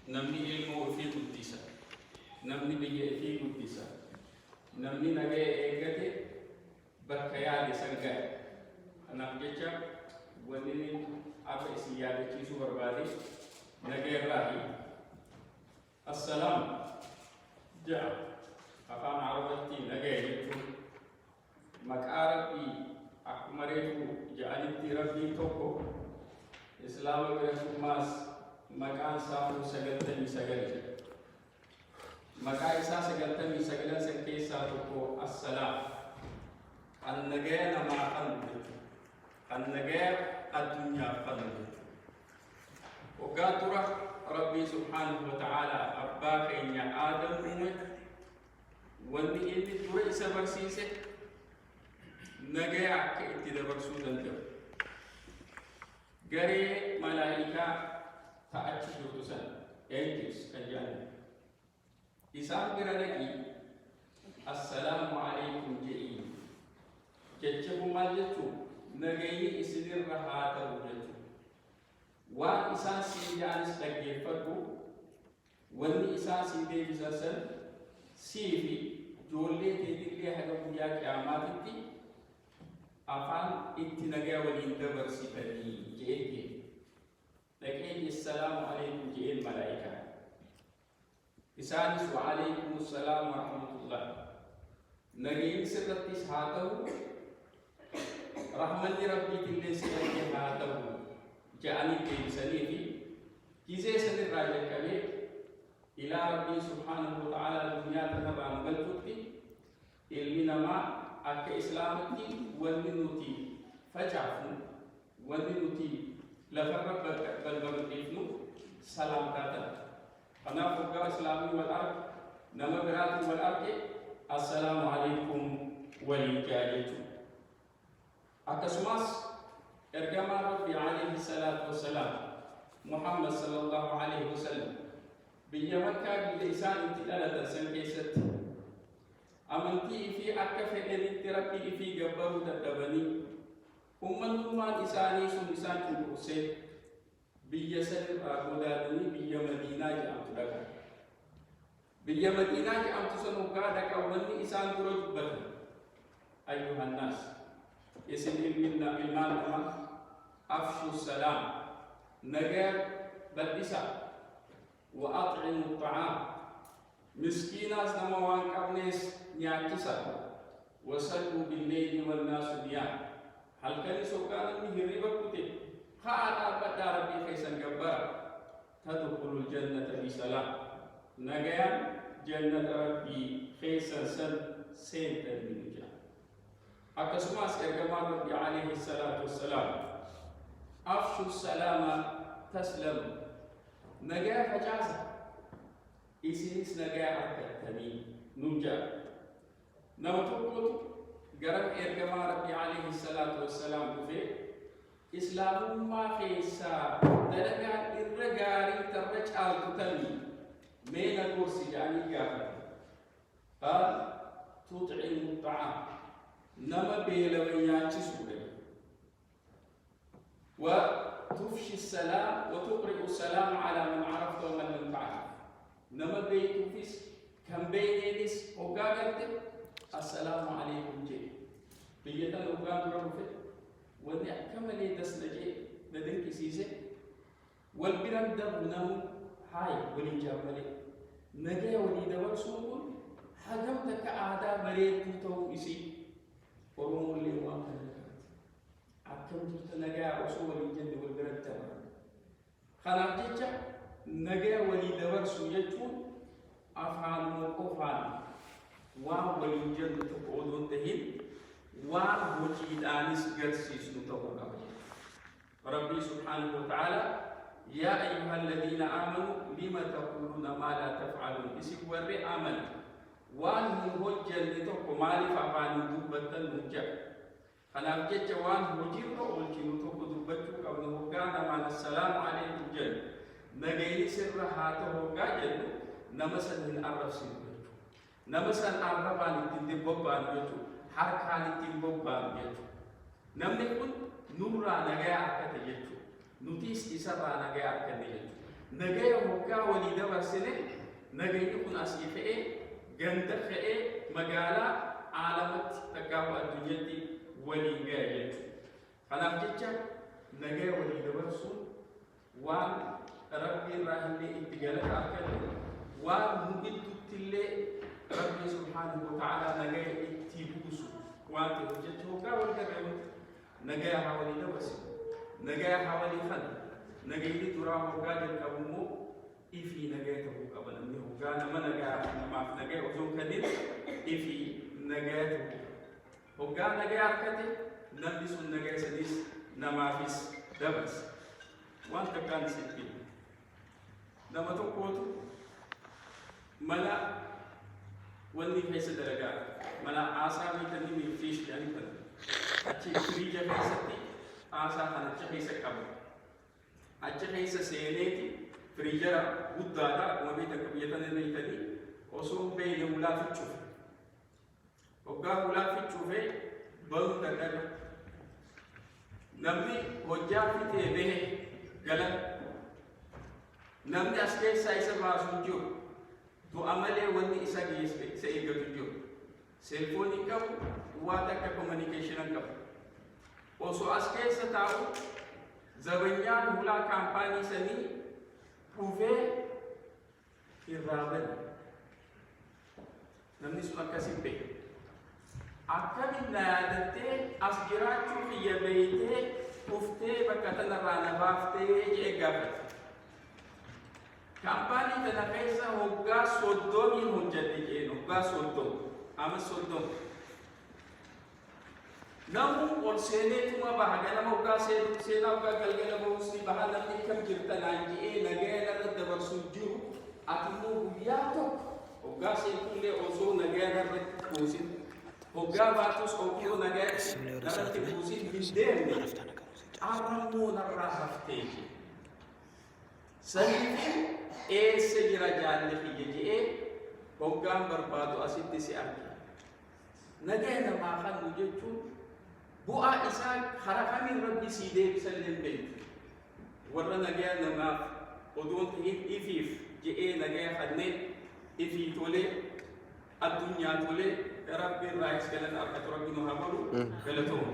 namni ilmoo ofii guddisa, namni biyya ofii guddisa, namni nagaya eeggate bakka yaade san gahe. Kanaaf jecha wanni akka isin yaadachiisuu barbaade nagaya irraa assalaam ja'a afaan arabatti nagaya jechuun maqaa rabbii akkuma reefu ja'anitti rabbiin tokko islaama birattummaas maqaan isaa 99 maqaa isaa 99 san keessaa tokko assalaam kan nagaya namaa kan kan nagaya addunyaa kan waggaa dura rabbii subhaanahu wa ta'ala abbaa keenya aadam uume wanni inni dura isa barsiise nagaya akka itti dabarsuu danda'u garee malaa'ikaa ta'achi jirtu san angels kan jedhamu isaan bira dhaqii assalaamu alaykum jedhii jechamu maal jechuun nagayni isinirra haa ta'u jechuun waan isaan siin jedhanis dhaggeeffadhu wanni isaan siin deebisan san sii fi ijoollee keetillee haga guyyaa qiyaamaatitti afaan itti nagaya waliin dabarsitanii jedhee لكن السلام عليكم جئ الملائكة إسانس وعليكم السلام ورحمة الله نجيب سرت هاته رحمة ربي تلين سرت هاته جاني كيسني في كيسة سن الراجل كبير إلى ربي سبحانه وتعالى الدنيا تنبع مغلطتي علمنا ما أك إسلامتي والمنوتي فجعفوا والمنوتي لفرق بالبرقيفنو سلام كاتا أنا فوق إسلامي والأرض نما برات والأرض السلام عليكم وليكاجتو أكسماس إرجما ربي عليه الصلاة والسلام محمد صلى الله عليه وسلم بيمكة بلسان انتقالة سنكيست أمنتي في أكفة التربي في جبر تدبني ummanummaan isaanii sun isaan cunqursee biyya sanirraa godaadanii biyya Madiinaa jedhamtu dhaqan. Biyya Madiinaa jedhamtu san hoggaa dhaqan wanni isaan dura dubbatan ayyuhan naas isin ilmaan namaa afshu salaam nagaya bal'isa wa at'imu ta'aam miskiinaas nama waan qabnees nyaachisa wa sallu billayli wan naasu niyaam هل كان سكان المهرب كتب خاطا بدا ربي خيسن جبار تدخل الجنة بسلام نجا جنة ربي خيسن سن سنت من الجنة أكسماس إرجما ربي عليه الصلاة والسلام أفشوا السلام تسلم نجا فجازة إسيس نجا أكتني نجا نمتقول قرب إرجما ربي عليه الصلاة والسلام في إسلام ما خيسا درجة الرجاري ترجع الكتلي من الكرسي يعني جافر قال تطعم الطعام نما بيلويات سوري وتفشي السلام وتقرئ السلام على من عرفت ومن لم تعرف نما بيتوفيس كم بينيس وقالت السلام عليكم جي بيتا لوغان رفع ودي كمالي دسنجي بدن كسيسه والبرد دبنه هاي ولي جابلي نجا ولي دبر سوق حجمتك عادا بريد تو اسي وروم اللي وان أكمل نجا وسوق الجند والبرد تمام خلاص نجا ولي دبر سويتون أفعال موقفان ووليجن تقولون تهين ووجد آنس قرسيس نتوقع ربي سبحانه وتعالى يا أيها الذين آمنوا لما تقولون ما لا تفعلون اسم ورّي آمن وان مهجن نتوقع مالي فعفان دوبة المهجة خلاف جيجا وان مجير رؤلتي نتوقع دوبة قبل هقانا مع السلام عليكم جن نجيني سر هاته هقاجن نمسا من أرف سنة نمسا أربان تندبوبان يجو حركان تندبوبان يجو نمني كن نورا نجايا أكتر يجو نوتيس إسرا نجايا أكتر يجو نجايا hoggaa walii dabarsine nagayni kun asii ka'ee ganda ka'ee magaalaa aalamatti takkaafu addunyaatti waliin ga'e jechuudha. Kanaaf jecha nagaya walii dabarsuun waan rabbi irraa illee itti galata argannu waan nu gidduttillee rabbi subhaanahu wa ta'ala nagaya itti buusu waan ta'eef jecha hoggaa wal gargaaru nagaya haa walii dabarsinu nagaya haa walii kana nagayni duraa hoggaa jalqabu immoo ifii nagaya ta'uu qaba namni hoggaa nama nagaya namaaf nagaya osoo kennin ifii nagaya ta'uu hoggaa nagaya harkate namni sun nagaya sadiis namaafis dabarsa waan takkaan sitti nama tokkootu mala wanni keessa dalagaa mala aasaa miidhanii fiish jedhanii kan achi firiija keessatti aasaa kana achi keessa qabu achi keessa seeneeti firiijara guddaadha akkuma beektan akka biyya kana beektanii osoo beeyne hulaa fichuufe hoggaa hulaa fichuufe baruu dadhabe namni hojjaa fitee behe galan namni as keessaa isa baasu jiru du'a malee wanni isa geesse isa eeggatu jiru seelfoonii qabu waan akka communication qabu osoo as keessa taa'u zabanyaan hulaa kaampaanii sanii dhufee irraa bane namni sun akkasiin beeke akkamiin na yaadattee as jiraachuu kiyya beeytee dhuftee bakka tanarraa na baaftee jedhee gaafate. Kaampaanii tana keessa hoggaa 30 hojjette jeen hoggaa 30 ama 30 namu ol seeneetuma baha ganama hoggaa seenaa hoggaa galgala bahus ni baha namni kam jirtanaan jedhee nagaya narra dabarsuu jiru ati immoo guyyaa tokko hoggaa seentullee osoo nagaya narratti buusin hoggaa baatus osoo nagaya narratti buusin hin deemne arrammoo narraa haftee saniifi eessa jira jaalli kiyya jedhee hoggaan barbaadu asitti si arge nagaya namaa kannu jechuun bu'aa isaa karaa kamiin rabbi sii deebisallee hin beektu warra nagaya namaaf odoon ta'in ifiif jedhee nagaya kanneen ifii tolee addunyaa tolee rabbi irraa is galata argatu rabbi nu haa godhu galatooma.